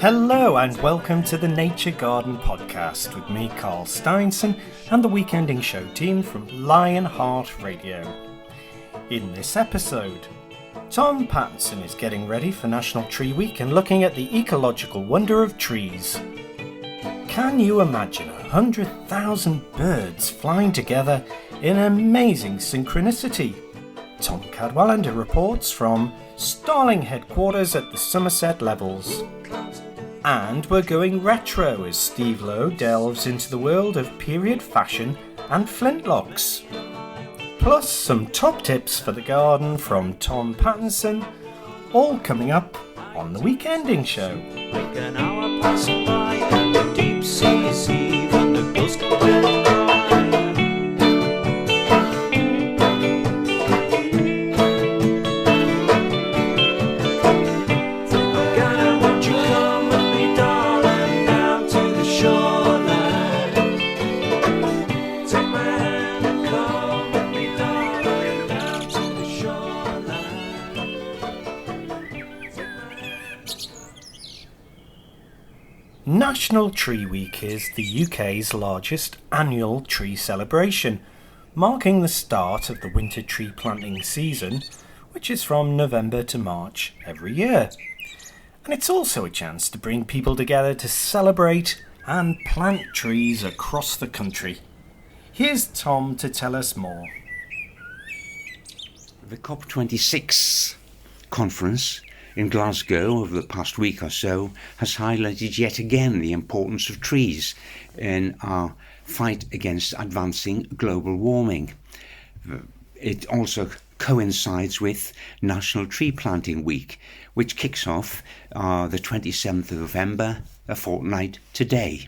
Hello and welcome to the Nature Garden podcast with me, Carl Steinson, and the Weekending Show team from Lionheart Radio. In this episode, Tom Pattinson is getting ready for National Tree Week and looking at the ecological wonder of trees. Can you imagine 100,000 birds flying together in amazing synchronicity? Tom Cadwallender reports from Starling headquarters at the Somerset Levels. And we're going retro as Steve Lowe delves into the world of period fashion and flintlocks. Plus some top tips for the garden from Tom Pattinson, all coming up on the Weekending Show. Like an hour passing by and the deep sea is heaving and the ghost of death cry. National Tree Week is the UK's largest annual tree celebration, marking the start of the winter tree planting season, which is from November to March every year. And it's also a chance to bring people together to celebrate and plant trees across the country. Here's Tom to tell us more. The COP26 conference in Glasgow over the past week or so has highlighted yet again the importance of trees in our fight against advancing global warming. It also coincides with National Tree Planting Week, which kicks off the 27th of November, a fortnight today.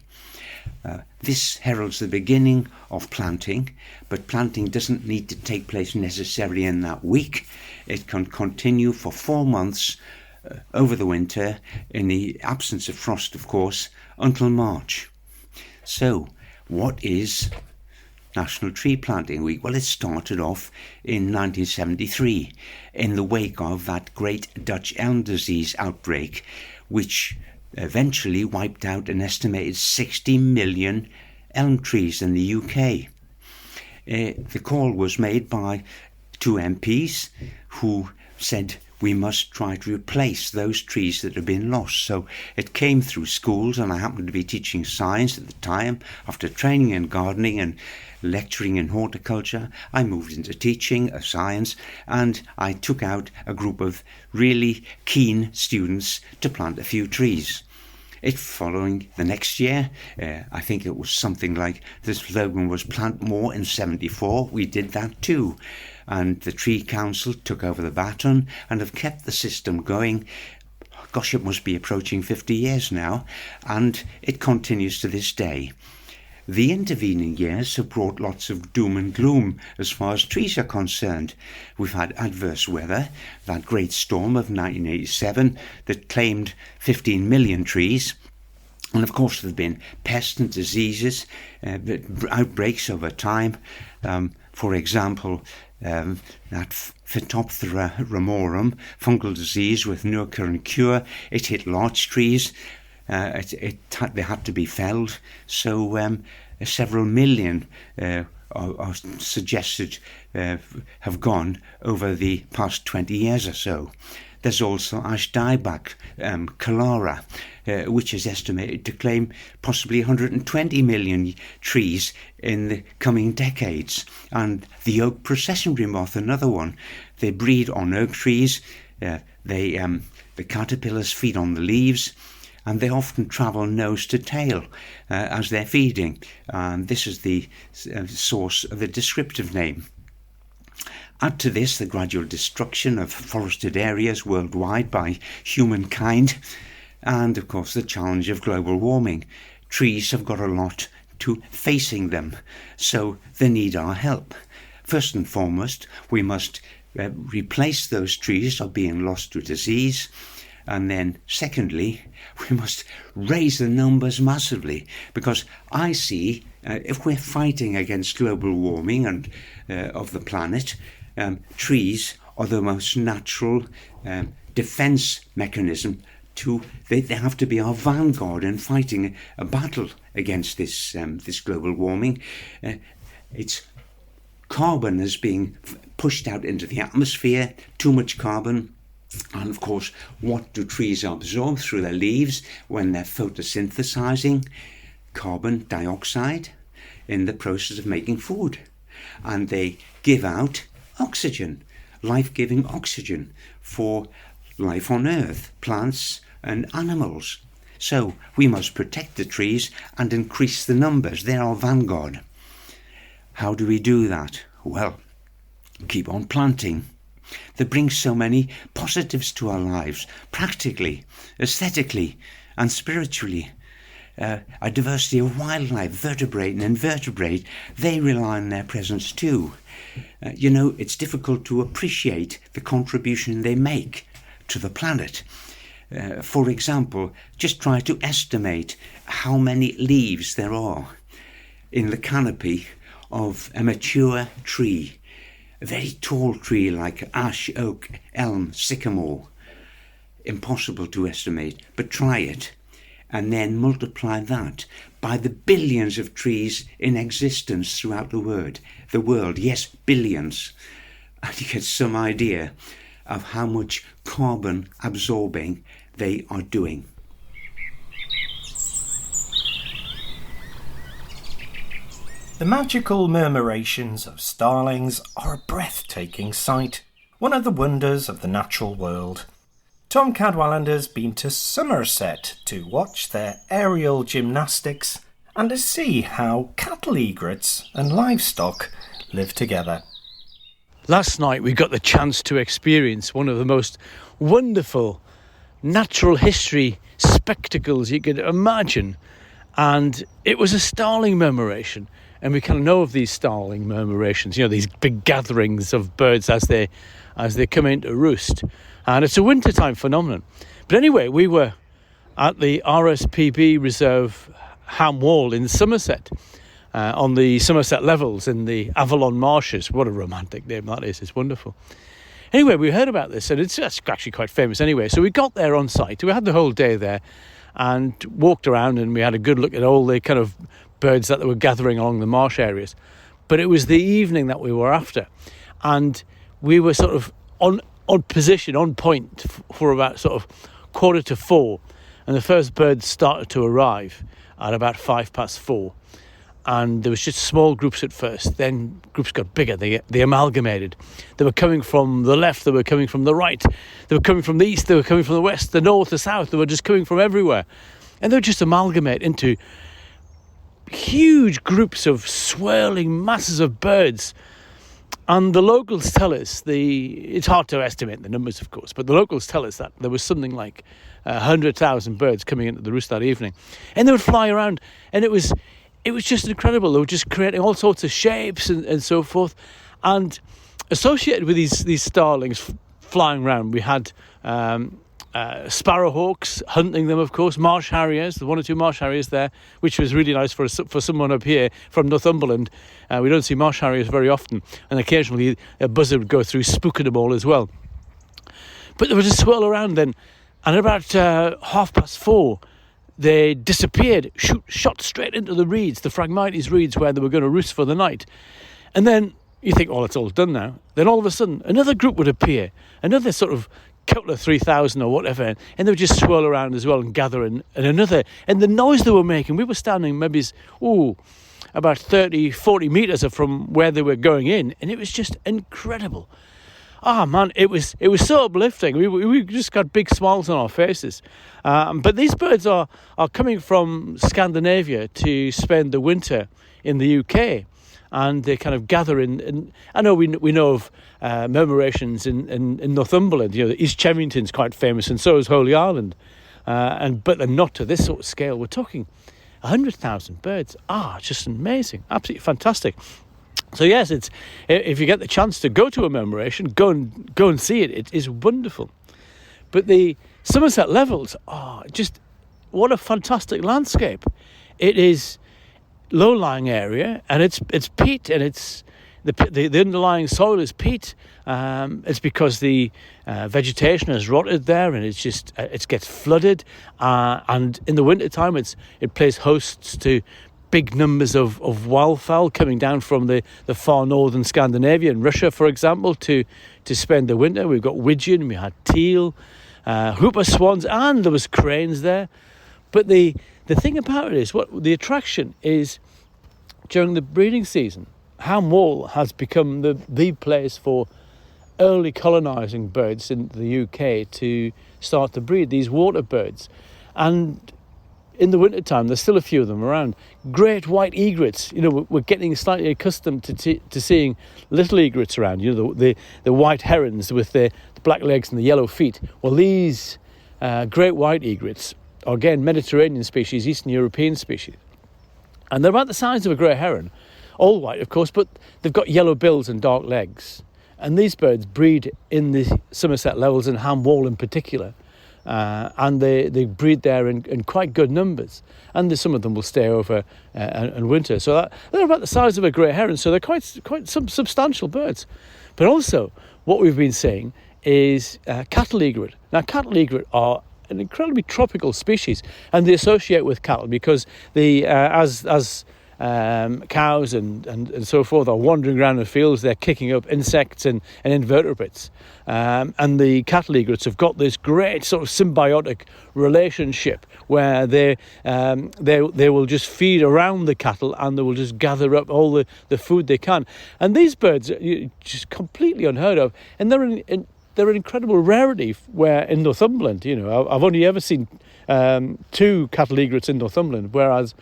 This heralds the beginning of planting, but planting doesn't need to take place necessarily in that week. It can continue for 4 months over the winter, in the absence of frost, of course, until March. So, what is National Tree Planting Week? Well, it started off in 1973 in the wake of that great Dutch elm disease outbreak, which eventually wiped out an estimated 60 million elm trees in the UK. The call was made by 2 MPs who said we must try to replace those trees that have been lost. So it came through schools, and I happened to be teaching science at the time. After training in gardening and lecturing in horticulture, I moved into teaching of science, and I took out a group of really keen students to plant a few trees. It following the next year, I think it was something like the slogan was "Plant More" in 74. We did that too. And the Tree Council took over the baton and have kept the system going. Gosh, it must be approaching 50 years now, and it continues to this day. The intervening years have brought lots of doom and gloom as far as trees are concerned. We've had adverse weather, that great storm of 1987 that claimed 15 million trees. And of course there have been pests and diseases, outbreaks over time. For example, that Phytophthora ramorum, fungal disease with no current cure, it hit larch trees. They had to be felled. So several million are suggested have gone over the past 20 years or so. There's also ash dieback, Cholera, which is estimated to claim possibly 120 million trees in the coming decades. And the oak processionary moth, another one. They breed on oak trees. The caterpillars feed on the leaves, and they often travel nose to tail as they're feeding. And this is the source of the descriptive name. Add to this the gradual destruction of forested areas worldwide by humankind, and of course the challenge of global warming. Trees have got a lot to facing them, so they need our help. First and foremost, we must replace those trees that are being lost to disease. And then secondly, we must raise the numbers massively, because I see if we're fighting against global warming and of the planet, trees are the most natural defense mechanism they have to be our vanguard in fighting a battle against this global warming. It's carbon is being pushed out into the atmosphere, too much carbon. And of course, what do trees absorb through their leaves when they're photosynthesizing? Carbon dioxide in the process of making food. And they give out oxygen, life-giving oxygen for life on Earth, plants and animals. So we must protect the trees and increase the numbers. They're our vanguard. How do we do that? Well, keep on planting. That brings so many positives to our lives, practically, aesthetically and spiritually. A diversity of wildlife, vertebrate and invertebrate, they rely on their presence too. It's difficult to appreciate the contribution they make to the planet. For example, just try to estimate how many leaves there are in the canopy of a mature tree, a very tall tree like ash, oak, elm, sycamore. Impossible to estimate, but try it, and then multiply that by the billions of trees in existence throughout the world. Yes, billions. And you get some idea of how much carbon absorbing they are doing. The magical murmurations of starlings are a breathtaking sight, one of the wonders of the natural world. Tom Cadwallender's been to Somerset to watch their aerial gymnastics and to see how cattle egrets and livestock live together. Last night we got the chance to experience one of the most wonderful natural history spectacles you could imagine, and it was a starling murmuration. And we kind of know of these starling murmurations, these big gatherings of birds as they come in to roost. And it's a wintertime phenomenon. But anyway, we were at the RSPB Reserve Ham Wall in Somerset, on the Somerset Levels in the Avalon Marshes. What a romantic name that is. It's wonderful. Anyway, we heard about this, and it's actually quite famous anyway. So we got there on site. We had the whole day there and walked around, and we had a good look at all the kind of birds that were gathering along the marsh areas. But it was the evening that we were after, and we were sort of on position, on point for about sort of 4:15, and the first birds started to arrive at about 4:05. And there was just small groups at first, then groups got bigger, they amalgamated. They were coming from the left, they were coming from the right, they were coming from the east, they were coming from the west, the north, the south, they were just coming from everywhere. And they would just amalgamate into huge groups of swirling masses of birds. And the locals tell us, it's hard to estimate the numbers, of course, but the locals tell us that there was something like 100,000 birds coming into the roost that evening. And they would fly around, and it was just incredible. They were just creating all sorts of shapes and so forth. And associated with these starlings flying around, we had sparrowhawks hunting them, of course, marsh harriers, the one or two marsh harriers there, which was really nice for someone up here from Northumberland. We don't see marsh harriers very often, and occasionally a buzzard would go through, spooking them all as well. But they would just swirl around then, and about 4:30, they disappeared, shot straight into the reeds, the Phragmites reeds, where they were going to roost for the night. And then you think, it's all done now. Then all of a sudden, another group would appear, another sort of couple of 3,000 or whatever, and they would just swirl around as well and gather, and the noise they were making, we were standing maybe about 30-40 metres from where they were going in, and it was just incredible. Man, it was so uplifting. We just got big smiles on our faces. But these birds are coming from Scandinavia to spend the winter in the UK, and they kind of gather in. I know we know of murmurations in Northumberland. East Chevington's quite famous, and so is Holy Island. But they're not to this sort of scale. We're talking 100,000 birds. Just amazing, absolutely fantastic. So yes, if you get the chance to go to a murmuration, go and see it. It is wonderful. But the Somerset Levels, just what a fantastic landscape. It is low-lying area, and it's peat, and the underlying soil is peat. It's because the vegetation has rotted there, and it gets flooded. And in the winter time, it plays hosts to big numbers of wildfowl coming down from the far northern Scandinavia and Russia, for example, to spend the winter. We've got widgeon, we had teal, whooper swans, and there was cranes there. But the thing about it is, what the attraction is during the breeding season. Ham Wall has become the place for early colonising birds in the UK to start to breed these water birds. And in the wintertime, there's still a few of them around. Great white egrets. We're getting slightly accustomed to seeing little egrets around. The white herons with the black legs and the yellow feet. Well, these great white egrets are, again, Mediterranean species, Eastern European species. And they're about the size of a grey heron. All white, of course, but they've got yellow bills and dark legs. And these birds breed in the Somerset Levels and Ham Wall in particular. And they breed there in quite good numbers. And some of them will stay over and winter. So they're about the size of a grey heron, so they're quite some substantial birds. But also, what we've been seeing is cattle egret. Now, cattle egret are an incredibly tropical species, and they associate with cattle because as cows and so forth are wandering around the fields, they're kicking up insects and invertebrates. And the cattle egrets have got this great sort of symbiotic relationship where they will just feed around the cattle, and they will just gather up all the food they can. And these birds are just completely unheard of, and they're an incredible rarity where in Northumberland, I've only ever seen 2 cattle egrets in Northumberland, whereas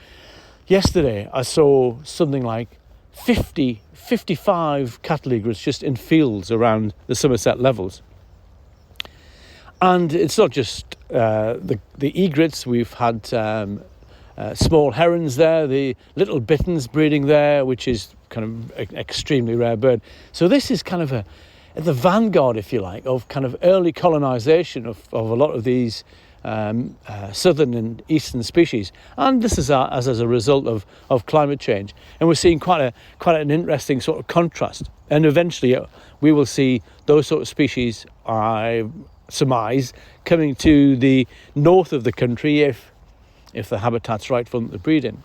yesterday I saw something like 55 cattle egrets just in fields around the Somerset Levels. And it's not just the egrets. We've had small herons there, the little bitterns breeding there, which is kind of an extremely rare bird. So this is kind of the vanguard, if you like, of kind of early colonisation of a lot of these southern and eastern species, and this is as a result of climate change. And we're seeing quite an interesting sort of contrast. And eventually, we will see those sort of species, I surmise, coming to the north of the country if the habitat's right for them to breed in.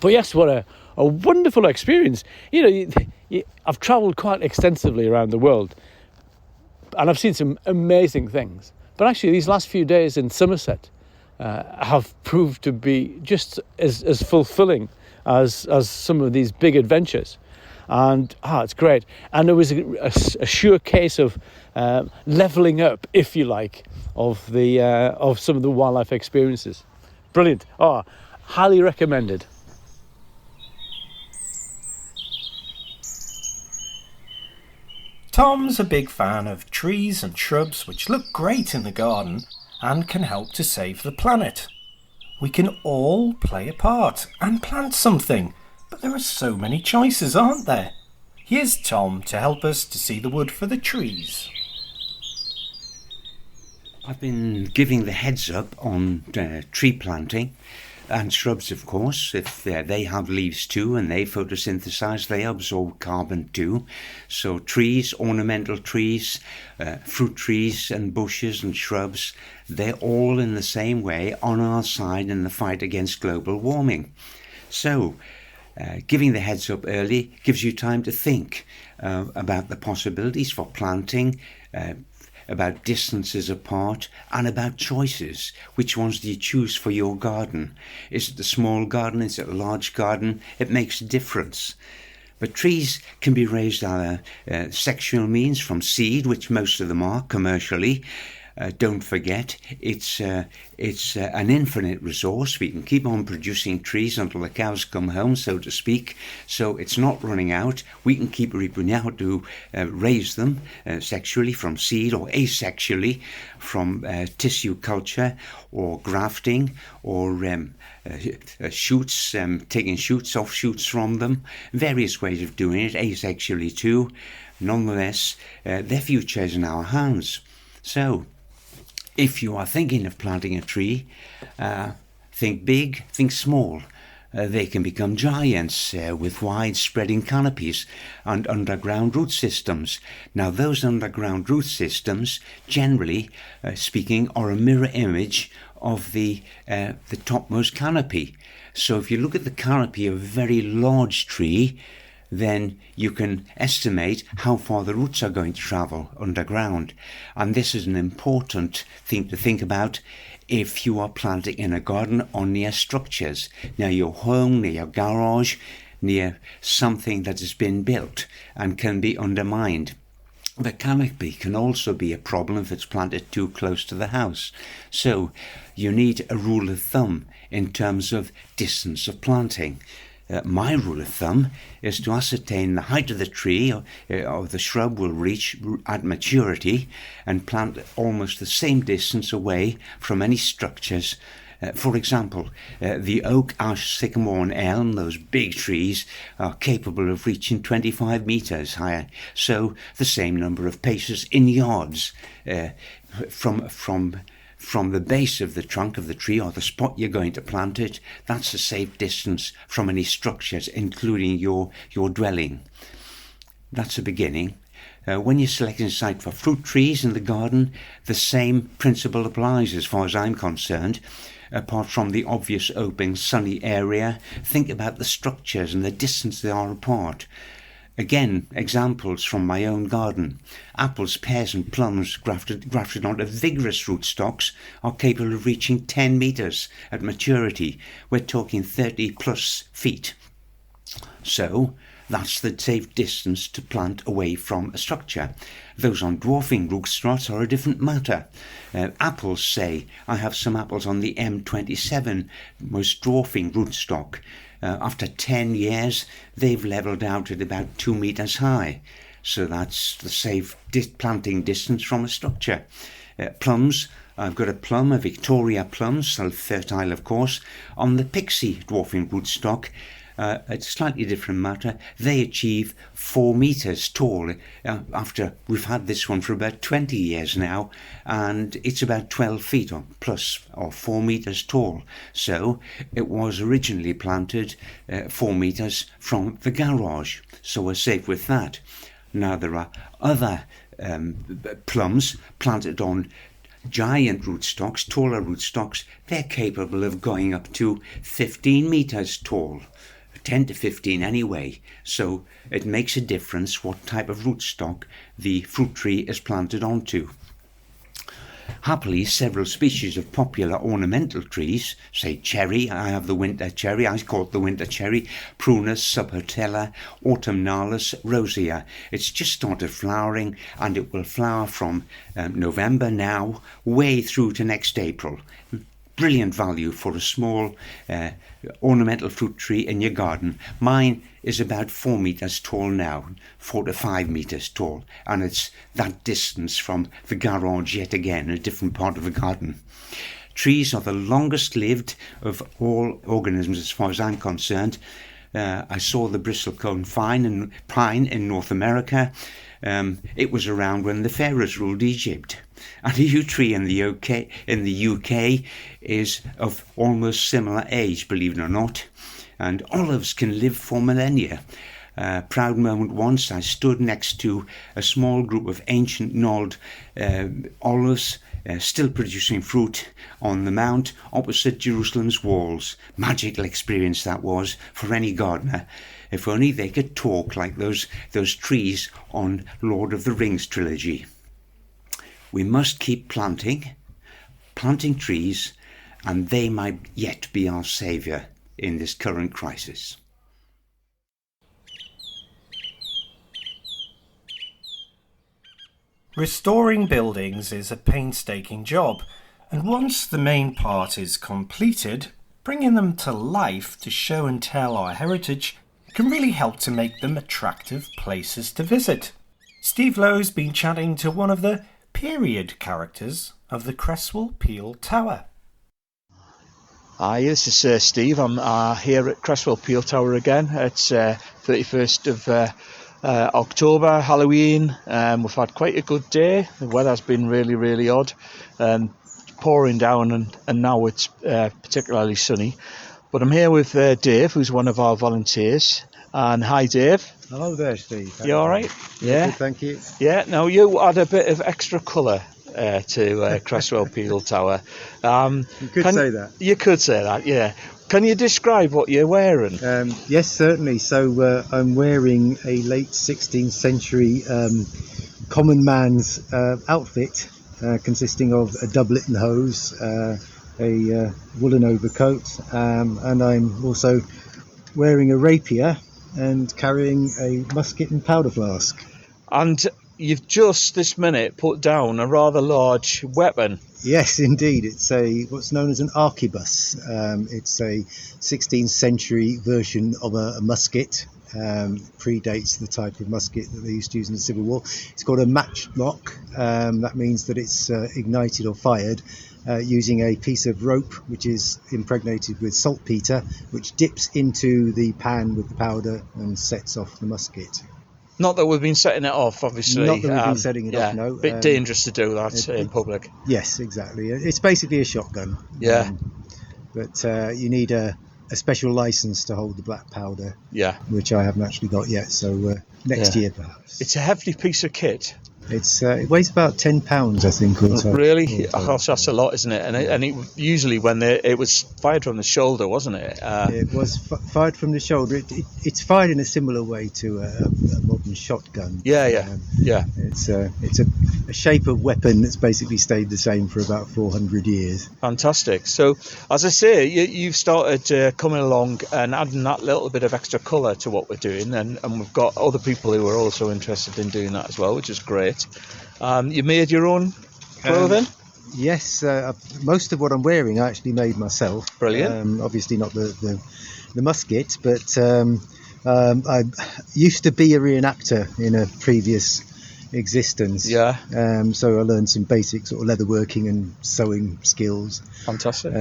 But yes, what a wonderful experience. I've travelled quite extensively around the world, and I've seen some amazing things. But actually, these last few days in Somerset have proved to be just as fulfilling as some of these big adventures. And it's great. And it was a sure case of levelling up, if you like, of some of the wildlife experiences. Brilliant. Highly recommended. Tom's a big fan of trees and shrubs which look great in the garden and can help to save the planet. We can all play a part and plant something, but there are so many choices, aren't there? Here's Tom to help us to see the wood for the trees. I've been giving the heads up on tree planting and shrubs, of course. If they have leaves too and they photosynthesize, they absorb carbon too. So trees, ornamental trees, fruit trees and bushes and shrubs, they're all in the same way on our side in the fight against global warming. So giving the heads up early gives you time to think about the possibilities for planting, about distances apart, and about choices. Which ones do you choose for your garden? Is it a small garden? Is it a large garden? It makes a difference. But trees can be raised either sexual means from seed, which most of them are commercially. Don't forget, it's an infinite resource. We can keep on producing trees until the cows come home, so to speak. So it's not running out. We can keep reproducing how to raise them sexually from seed, or asexually from tissue culture or grafting, or shoots, taking shoots, offshoots from them. Various ways of doing it, asexually too. Nonetheless, their future is in our hands. So, if you are thinking of planting a tree, think big, think small. they can become giants with wide-spreading canopies and underground root systems. Now, those underground root systems, generally speaking, are a mirror image of the topmost canopy. So if you look at the canopy of a very large tree, then you can estimate how far the roots are going to travel underground. And this is an important thing to think about if you are planting in a garden or near structures, near your home, near your garage, near something that has been built and can be undermined. The canopy can also be a problem if it's planted too close to the house. So you need a rule of thumb in terms of distance of planting. My rule of thumb is to ascertain the height of the tree or the shrub will reach at maturity and plant almost the same distance away from any structures. For example, the oak, ash, sycamore and elm, those big trees, are capable of reaching 25 metres higher. So the same number of paces in yards from the base of the trunk of the tree or the spot you're going to plant it. That's a safe distance from any structures, including your dwelling. That's a beginning. When you're selecting a site for fruit trees in the garden, the same principle applies as far as I'm concerned. Apart from the obvious open, sunny area, think about the structures and the distance they are apart. Again, examples from my own garden. Apples, pears and plums grafted onto vigorous rootstocks are capable of reaching 10 metres at maturity. We're talking 30 plus feet. So that's the safe distance to plant away from a structure. Those on dwarfing rootstocks are a different matter. Apples, say, I have some apples on the M27, most dwarfing rootstock. After 10 years, they've levelled out at about 2 metres high. So that's the safe planting distance from a structure. Plums, I've got a plum, a Victoria plum, self-fertile of course, on the Pixie dwarfing rootstock. It's a slightly different matter. They achieve 4 metres tall after we've had this one for about 20 years now, and it's about 12 feet or plus, or 4 metres tall. So it was originally planted 4 metres from the garage, so we're safe with that. Now there are other plums planted on giant rootstocks, taller rootstocks. They're capable of going up to 15 metres tall. 10 to 15 anyway, so it makes a difference what type of rootstock the fruit tree is planted onto. Happily, several species of popular ornamental trees, say cherry, I have the winter cherry, I call it the winter cherry, prunus, subhortella, autumnalis, rosea. It's just started flowering and it will flower from November now way through to next April. Brilliant value for a small ornamental fruit tree in your garden. Mine is about 4 metres tall now, 4 to 5 metres tall, and it's that distance from the garage yet again, a different part of the garden. Trees are the longest lived of all organisms as far as I'm concerned. I saw the bristlecone pine in North America. It was around when the pharaohs ruled Egypt. And a yew tree in the UK is of almost similar age, believe it or not. And olives can live for millennia. Proud moment once, I stood next to a small group of ancient gnarled olives still producing fruit on the mount opposite Jerusalem's walls. Magical experience that was for any gardener. If only they could talk like those trees on Lord of the Rings trilogy. We must keep planting trees, and they might yet be our saviour in this current crisis. Restoring buildings is a painstaking job, and once the main part is completed, bringing them to life to show and tell our heritage can really help to make them attractive places to visit. Steve Lowe's been chatting to one of the period characters of the Cresswell Peel Tower. Hi, this is Steve. I'm here at Cresswell Peel Tower again. It's 31st of October, Halloween. We've had quite a good day. The weather's been really, really odd. Pouring down and now it's particularly sunny. But I'm here with Dave, who's one of our volunteers. And hi, Dave. Hello there, Steve. You all right? Yeah. Good, thank you. Yeah. Now you add a bit of extra colour to Cresswell Peel Tower. You could say that. You could say that. Yeah. Can you describe what you're wearing? Yes, certainly. So I'm wearing a late 16th century common man's outfit, consisting of a doublet and hose, a woolen overcoat, and I'm also wearing a rapier and carrying a musket and powder flask. And you've just this minute put down a rather large weapon. Yes, indeed. It's what's known as an arquebus. It's a 16th century version of a musket. Predates the type of musket that they used to use in the Civil War. It's called a matchlock. That means that it's ignited or fired using a piece of rope which is impregnated with saltpeter, which dips into the pan with the powder and sets off the musket. Not that we've been setting it off, obviously. Not that we've been setting it off, no. A bit dangerous to do that in public. Yes, exactly. It's basically a shotgun. Yeah. But you need a special license to hold the black powder. Yeah. Which I haven't actually got yet, so next year perhaps. It's a hefty piece of kit. It weighs about 10 pounds, I think. Really? Gosh, that's a lot, isn't it? And it usually when it was fired from the shoulder, wasn't it? It was fired from the shoulder. It's fired in a similar way to a modern shotgun. Yeah. It's a shape of weapon that's basically stayed the same for about 400 years. Fantastic. So, as I say, you've started coming along and adding that little bit of extra colour to what we're doing, and we've got other people who are also interested in doing that as well, which is great. You made your own clothing? Yes, most of what I'm wearing I actually made myself. Brilliant. Obviously not the musket, but I used to be a reenactor in a previous existence. Yeah. So I learned some basic sort of leatherworking and sewing skills. Fantastic.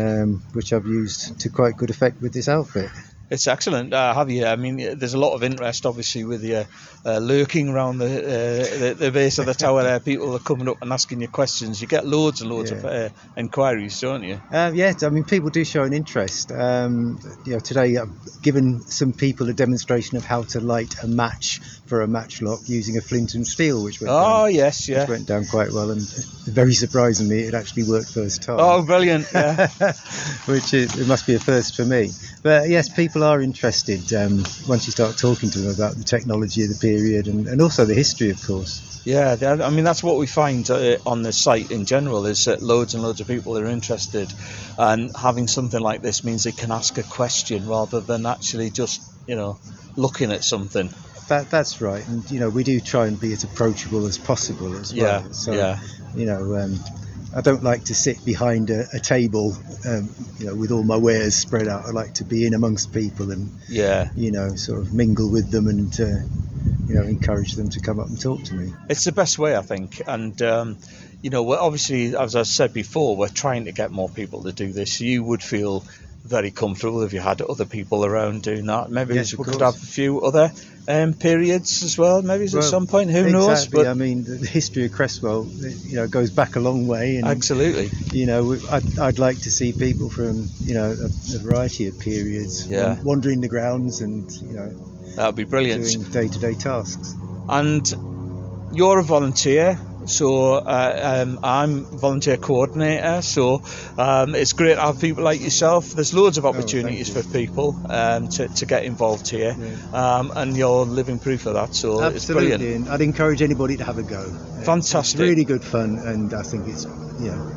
Which I've used to quite good effect with this outfit. It's excellent. Have you? I mean, there's a lot of interest, obviously, with you lurking around the base of the tower there. People are coming up and asking you questions. You get loads and loads of inquiries, don't you? Yeah, I mean, people do show an interest. Today I've given some people a demonstration of how to light a match for a matchlock using a flint and steel, which went which went down quite well, and very surprisingly, it actually worked first time. Oh, brilliant! Yeah. It must be a first for me. But yes, people are interested once you start talking to them about the technology of the period and also the history, of course. Yeah, I mean, that's what we find on the site in general, is that loads and loads of people are interested, and having something like this means they can ask a question rather than actually just, looking at something. That's right, and we do try and be as approachable as possible as well. Yeah, so, I don't like to sit behind a table, with all my wares spread out. I like to be in amongst people and, sort of mingle with them and, encourage them to come up and talk to me. It's the best way, I think. And, we're obviously, as I said before, we're trying to get more people to do this. You would feel very comfortable if you had other people around doing that. Maybe we could have a few other periods as well, maybe at some point, who knows? But I mean, the history of Cresswell, goes back a long way. And, absolutely. I'd like to see people from, a variety of periods wandering the grounds and, that would be brilliant. Doing day-to-day tasks. And you're a volunteer. So I'm volunteer coordinator, so it's great to have people like yourself. There's loads of opportunities for people to get involved here, and you're living proof of that, so absolutely. It's brilliant. And I'd encourage anybody to have a go. Fantastic. It's really good fun, and I think it's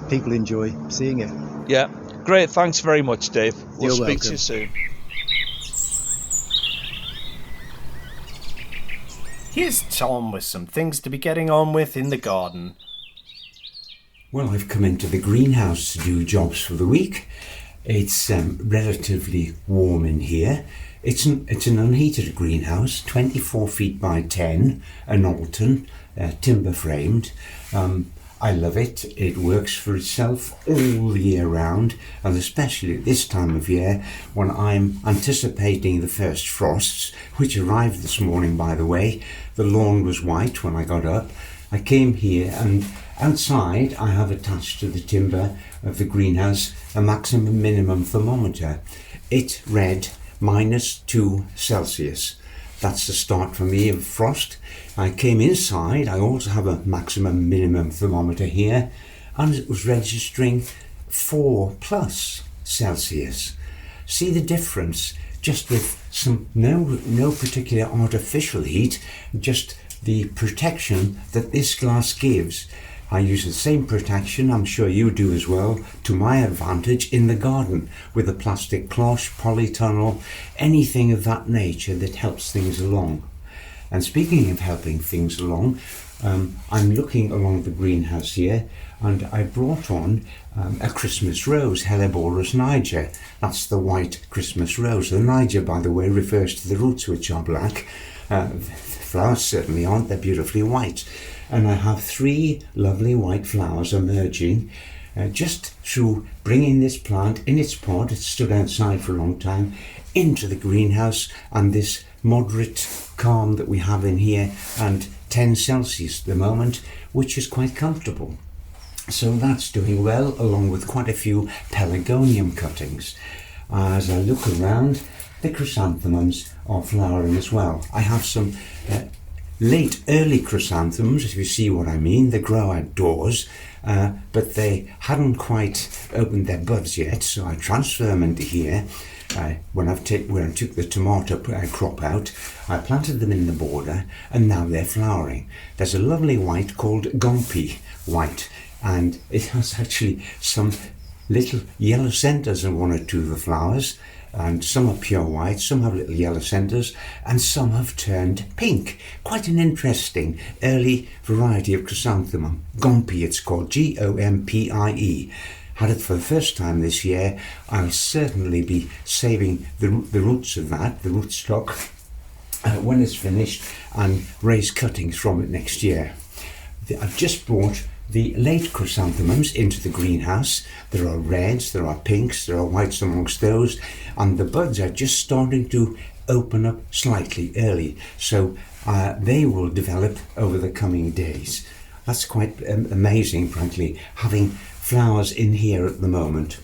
people enjoy seeing it. Yeah, great. Thanks very much, Dave. We'll You're speak welcome. to you soon. Here's Tom with some things to be getting on with in the garden. Well, I've come into the greenhouse to do jobs for the week. It's relatively warm in here. It's an unheated greenhouse, 24 feet by 10, an Alton, timber framed. I love it. It works for itself all the year round, and especially at this time of year when I'm anticipating the first frosts, which arrived this morning, by the way. The lawn was white when I got up. I came here, and outside I have attached to the timber of the greenhouse a maximum minimum thermometer. it read -2 Celsius. That's the start for me of frost. I came inside. I also have a maximum minimum thermometer here, and it was registering 4+ Celsius. See the difference? Just with some no particular artificial heat, just the protection that this glass gives. I use the same protection, I'm sure you do as well, to my advantage in the garden with a plastic cloche, polytunnel, anything of that nature that helps things along. And speaking of helping things along, I'm looking along the greenhouse here, and I brought on a Christmas rose, Helleborus niger. That's the white Christmas rose. The niger, by the way, refers to the roots, which are black. The flowers certainly aren't, they're beautifully white. And I have 3 lovely white flowers emerging just through bringing this plant in its pot. It's stood outside for a long time, into the greenhouse, and this moderate calm that we have in here, and 10 Celsius at the moment, which is quite comfortable. So that's doing well, along with quite a few pelargonium cuttings. As I look around, the chrysanthemums are flowering as well. I have some early chrysanthemums, if you see what I mean. They grow outdoors, but they hadn't quite opened their buds yet, so I transfer them into here. When I took the tomato crop out, I planted them in the border, and now they're flowering. There's a lovely white called Gompy white, and it has actually some little yellow centres in 1 or 2 of the flowers, and some are pure white, some have little yellow centres, and some have turned pink. Quite an interesting early variety of chrysanthemum. Gompy, it's called, Gompie. Had it for the first time this year. I'll certainly be saving the roots of that, the rootstock, when it's finished, and raise cuttings from it next year. I've just brought the late chrysanthemums into the greenhouse. There are reds, there are pinks, there are whites amongst those, and the buds are just starting to open up slightly early, so they will develop over the coming days. That's quite amazing, frankly, having flowers in here at the moment.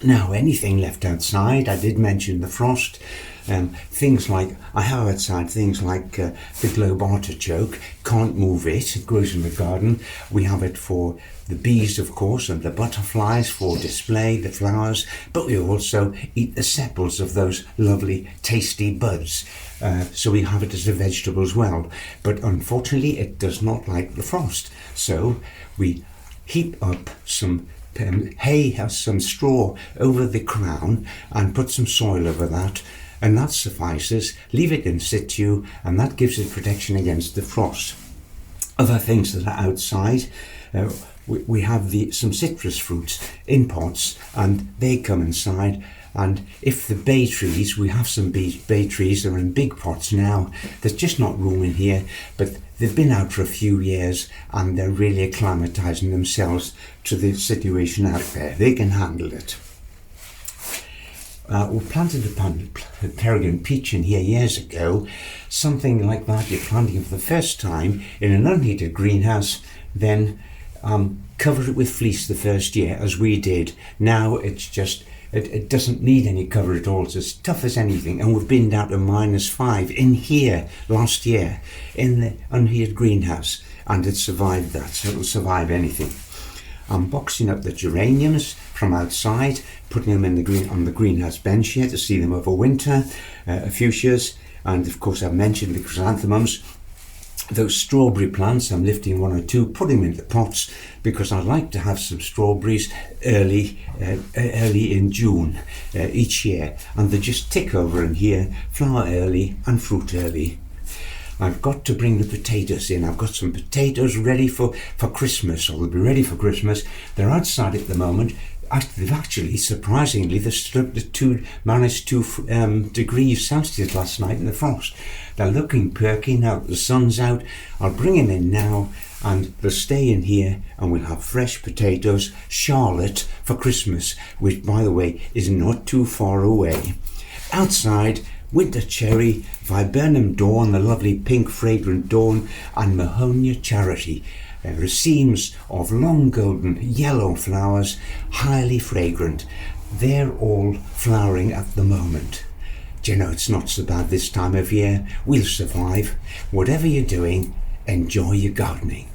Now, anything left outside, I did mention the frost. Things like, I have outside things like the globe artichoke. Can't move it, it grows in the garden. We have it for the bees, of course, and the butterflies for display, the flowers, but we also eat the sepals of those lovely tasty buds. So we have it as a vegetable as well, but unfortunately it does not like the frost. So we heap up some hay, some straw over the crown, and put some soil over that, and that suffices. Leave it in situ, and that gives it protection against the frost. Other things that are outside, we have some citrus fruits in pots, and they come inside. And if the bay trees, we have some bay trees, they're in big pots now. There's just not room in here, but they've been out for a few years, and they're really acclimatizing themselves to the situation out there. They can handle it. We planted a peregrine peach in here years ago. Something like that, you're planting for the first time in an unheated greenhouse, then cover it with fleece the first year, as we did. Now it's just, it doesn't need any cover at all. It's as tough as anything, and we've been down to -5 in here last year in the unheated greenhouse, and it survived that, so it'll survive anything. I'm boxing up the geraniums from outside, putting them in on the greenhouse bench here to see them over winter, fuchsias, and of course I've mentioned the chrysanthemums. Those strawberry plants, I'm lifting 1 or 2, putting them into pots, because I like to have some strawberries early in June each year, and they just tick over in here, flower early and fruit early. I've got to bring the potatoes in. I've got some potatoes ready for Christmas, or they'll be ready for Christmas. They're outside at the moment. They've actually, surprisingly, they stood up to -2 degrees Celsius last night in the frost. They're looking perky now that the sun's out. I'll bring them in now, and they'll stay in here, and we'll have fresh potatoes, Charlotte, for Christmas, which, by the way, is not too far away. Outside, winter cherry, viburnum dawn, the lovely pink fragrant dawn, and Mahonia charity. Racemes of long golden yellow flowers, highly fragrant. they're all flowering at the moment. Do you know, it's not so bad this time of year. We'll survive. Whatever you're doing, enjoy your gardening.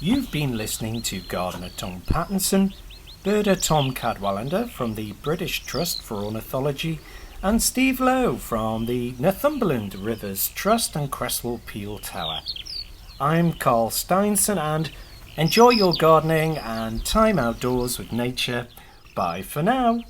You've been listening to Gardener Tom Pattinson, birder Tom Cadwallender from the British Trust for Ornithology, and Steve Lowe from the Northumberland Rivers Trust and Cresswell Peel Tower. I'm Carl Steinson, and enjoy your gardening and time outdoors with nature. Bye for now.